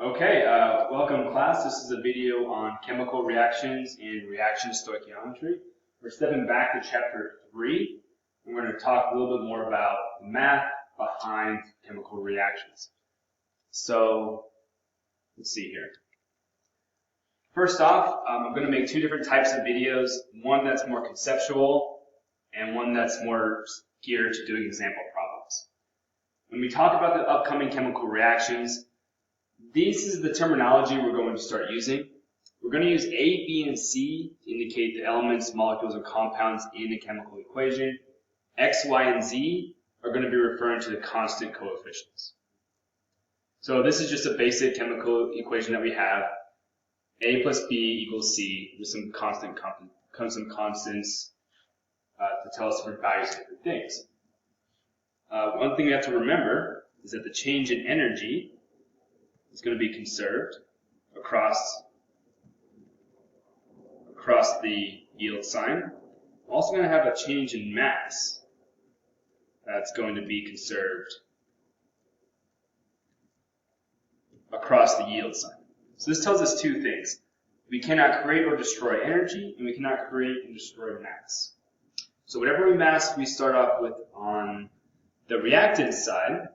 Okay, welcome class. This is a video on chemical reactions and reaction stoichiometry. We're stepping back to chapter 3, and we're going to talk a little bit more about the math behind chemical reactions. So, let's see here. First off, I'm going to make two different types of videos, one that's more conceptual and one that's more geared to doing example problems. When we talk about the upcoming chemical reactions, this is the terminology we're going to start using. We're going to use A, B, and C to indicate the elements, molecules, and compounds in a chemical equation. X, Y, and Z are going to be referring to the constant coefficients. So this is just a basic chemical equation that we have. A plus B equals C with some constants to tell us different values of different things. One thing you have to remember is that the change in energy is going to be conserved across the yield sign. We're also going to have a change in mass that's going to be conserved across the yield sign. So this tells us two things. We cannot create or destroy energy, and we cannot create and destroy mass. So whatever mass we start off with on the reactant side,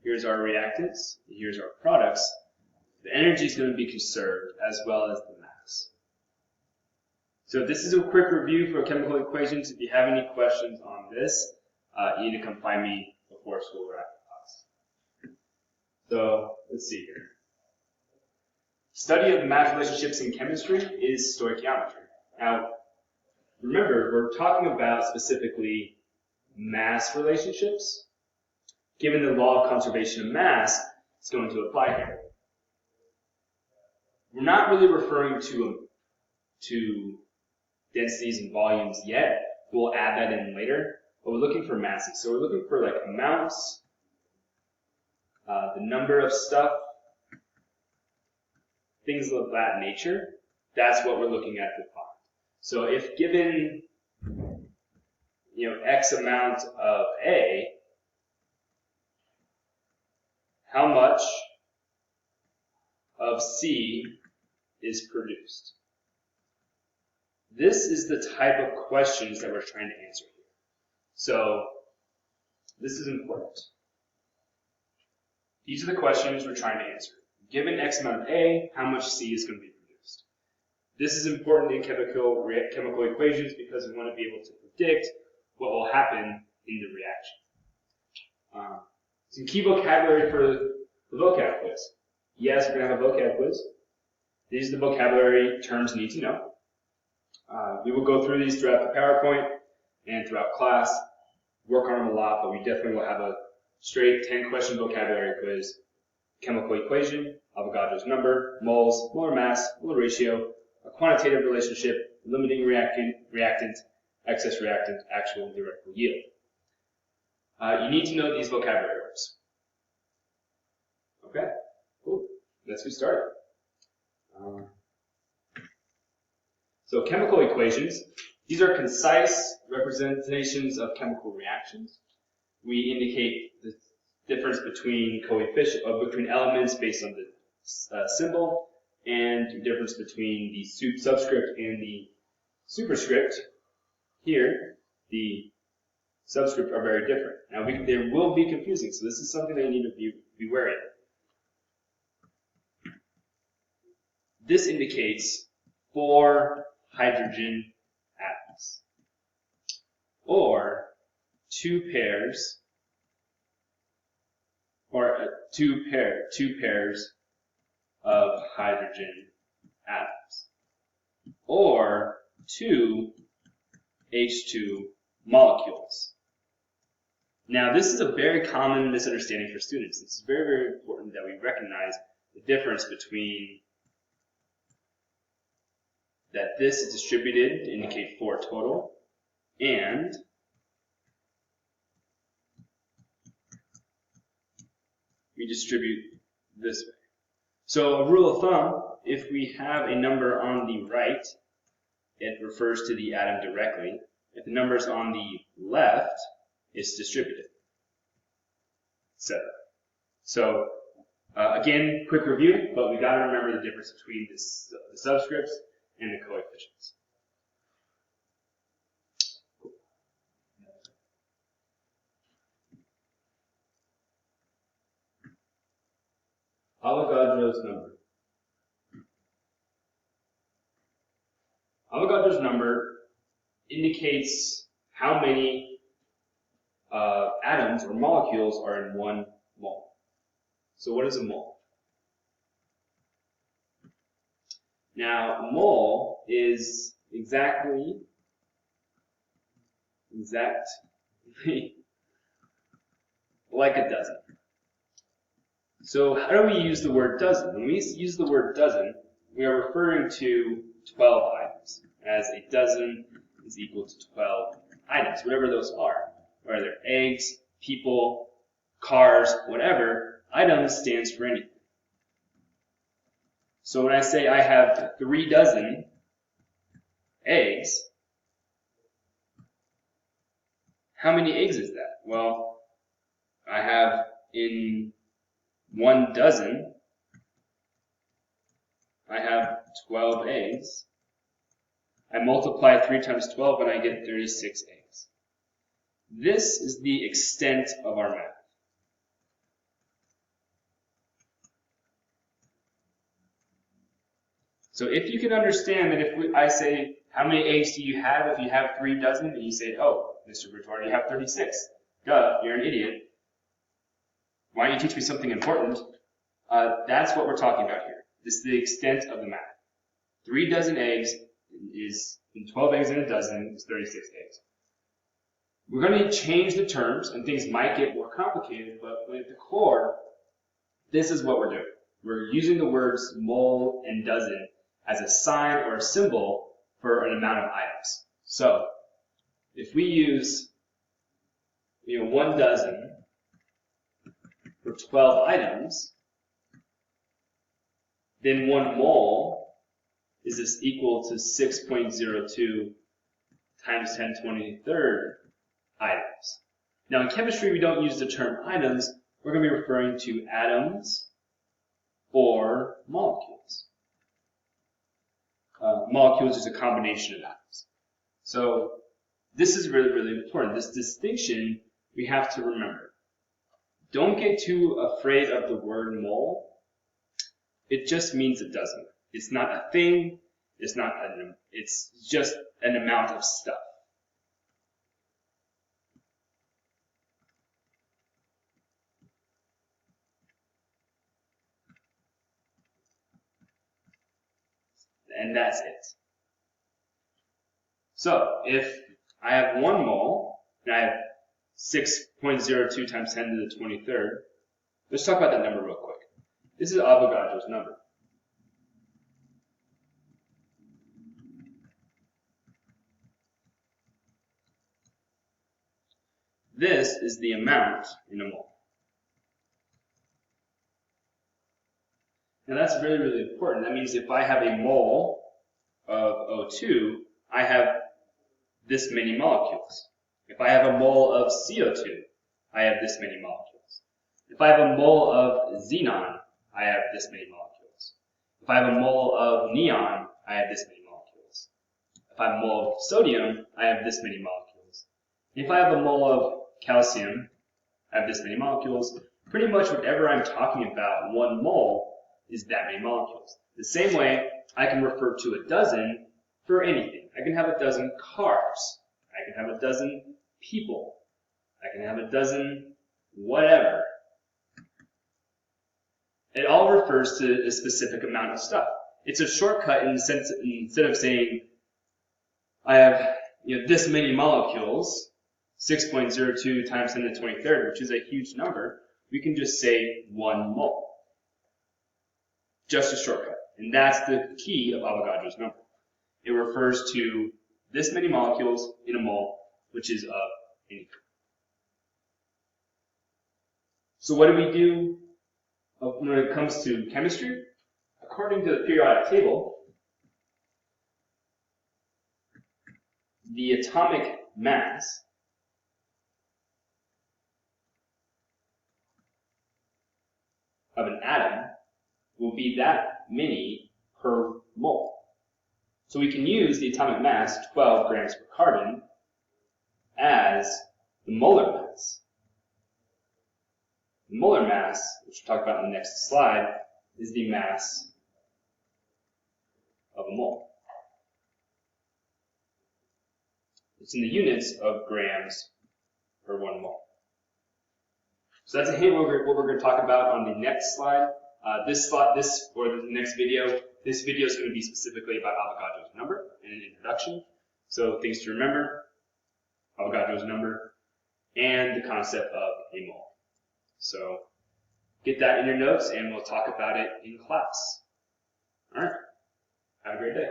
here's our reactants, and here's our products. The energy is going to be conserved as well as the mass. So this is a quick review for chemical equations. If you have any questions on this, you need to come find me before school or after class. So let's see here. Study of the mass relationships in chemistry is stoichiometry. Now, remember, we're talking about specifically mass relationships. Given the law of conservation of mass, it's going to apply here. We're not really referring to densities and volumes yet. We'll add that in later, but we're looking for masses. So we're looking for like amounts, the number of stuff, things of that nature. That's what we're looking at to find. So if given, X amount of A, how much of C is produced? This is the type of questions that we're trying to answer here. So this is important. These are the questions we're trying to answer. Given X amount of A, how much C is going to be produced? This is important in chemical equations because we want to be able to predict what will happen in the reaction. Some key vocabulary for the vocab quiz. Yes, we're going to have a vocab quiz. These are the vocabulary terms you need to know. We will go through these throughout the PowerPoint and throughout class, work on them a lot, but we definitely will have a straight 10-question vocabulary quiz. Chemical equation, Avogadro's number, moles, molar mass, molar ratio, a quantitative relationship, limiting reactant, excess reactant, actual and theoretical yield. You need to know these vocabulary words. Okay, cool. Let's get started. So chemical equations, these are concise representations of chemical reactions. We indicate the difference between between elements based on the symbol, and the difference between the subscript and the superscript. Here, the subscript are very different. Now, they will be confusing, so this is something that you need to be wary of. This indicates 4 hydrogen atoms, or two pairs of hydrogen atoms, or 2 H2 molecules. Now, this is a very common misunderstanding for students. It's very, very important that we recognize the difference between that this is distributed to indicate 4 total, and we distribute this way. So a rule of thumb, if we have a number on the right, it refers to the atom directly. If the number is on the left, it's distributed, etc. So Again, quick review, but we got to remember the difference between the subscripts and the coefficients. Avogadro's number. Avogadro's number indicates how many atoms or molecules are in one mole. So what is a mole? Now, a mole is exactly like a dozen. So how do we use the word dozen? When we use the word dozen, we are referring to 12 items, as a dozen is equal to 12 items, whatever those are. Whether they're eggs, people, cars, whatever, items stands for anything. So when I say I have 3 dozen eggs, how many eggs is that? Well, I have in 1 dozen, I have 12 eggs. I multiply 3 times 12 and I get 36 eggs. This is the extent of our math. So if you can understand that if I say, how many eggs do you have if you have 3 dozen? And you say, oh, Mr. Bridgewater, you have 36. Duh, you're an idiot. Why don't you teach me something important? That's what we're talking about here. This is the extent of the math. 3 dozen eggs is, 12 eggs in a dozen is 36 eggs. We're going to change the terms, and things might get more complicated, but at the core, this is what we're doing. We're using the words mole and dozen as a sign or a symbol for an amount of items. So, if we use 1 dozen for 12 items, then 1 mole is this equal to 6.02 times 10 to the 23rd items. Now in chemistry we don't use the term items, we're going to be referring to atoms or molecules. Molecules is a combination of atoms. So this is really, really important. This distinction we have to remember. Don't get too afraid of the word mole. It just means a dozen. It's not a thing. It's just an amount of stuff. And that's it. So if I have 1 mole and I have 6.02 times 10 to the 23rd, let's talk about that number real quick. This is Avogadro's number. This is the amount in a mole. Now that's really, really important. That means if I have a mole of O2, I have this many molecules. If I have a mole of CO2, I have this many molecules. If I have a mole of xenon, I have this many molecules. If I have a mole of neon, I have this many molecules. If I have a mole of sodium, I have this many molecules. If I have a mole of calcium, I have this many molecules. Pretty much whatever I'm talking about, 1 mole is that many molecules. The same way, I can refer to a dozen for anything. I can have a dozen cars. I can have a dozen people. I can have a dozen whatever. It all refers to a specific amount of stuff. It's a shortcut in the sense that instead of saying I have this many molecules, 6.02 times 10 to the 23rd, which is a huge number, we can just say 1 mole. Just a shortcut. And that's the key of Avogadro's number. It refers to this many molecules in a mole, which is of anything. So what do we do when it comes to chemistry? According to the periodic table, the atomic mass of an atom will be that many per mole. So we can use the atomic mass, 12 grams per carbon, as the molar mass. The molar mass, which we'll talk about in the next slide, is the mass of a mole. It's in the units of grams per 1 mole. So that's a hint what we're going to talk about on the next slide. Or the next video. This video is going to be specifically about Avogadro's number and an introduction. So things to remember: Avogadro's number and the concept of a mole. So get that in your notes, and we'll talk about it in class. All right. Have a great day.